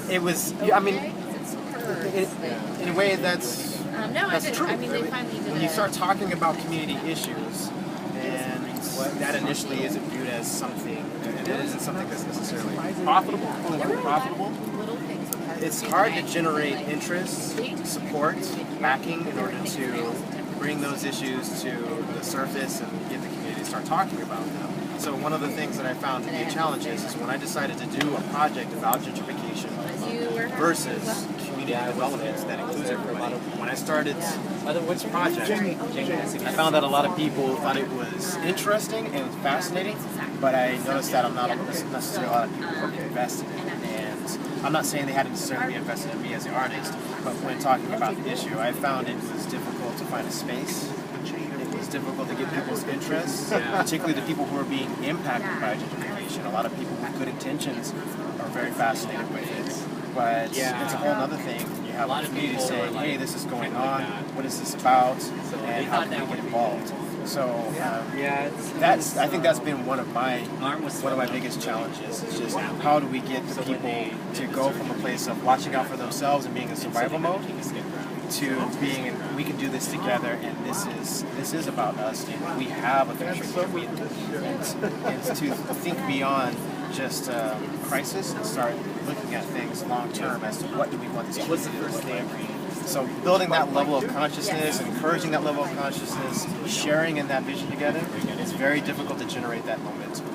It was, I mean, in a way that's true. When you start talking about community issues, and that initially isn't viewed as something, and it isn't something that's necessarily profitable, it's hard to generate interest, support, backing in order to bring those issues to the surface and get the community to start talking about them. So one of the things that I found to be a challenge is when I decided to do a project about gentrification versus community development that includes everybody. When I started this project, I found that a lot of people thought it was interesting and fascinating, but I noticed that I'm not necessarily a lot of people who are invested in it. And I'm not saying they hadn't necessarily invested in me as an artist, but when talking about the issue, I found it was difficult to find a space. It was difficult to get people's interest, particularly the people who are being impacted by gentrification. A lot of people with good intentions are very fascinated with it. But it's a whole other thing. You have a community saying, hey, this is going on, what is this about, and how can we get involved? So I think that's been one of my biggest challenges. Is just how do we get the people to go from a place of watching out for themselves and being in survival mode to being we can do this together, and this is about us, and we have a future here. And to think beyond just crisis and start looking at things long term as to what do we want this community to look like. So building that level of consciousness, encouraging that level of consciousness, sharing in that vision together, it's very difficult to generate that momentum.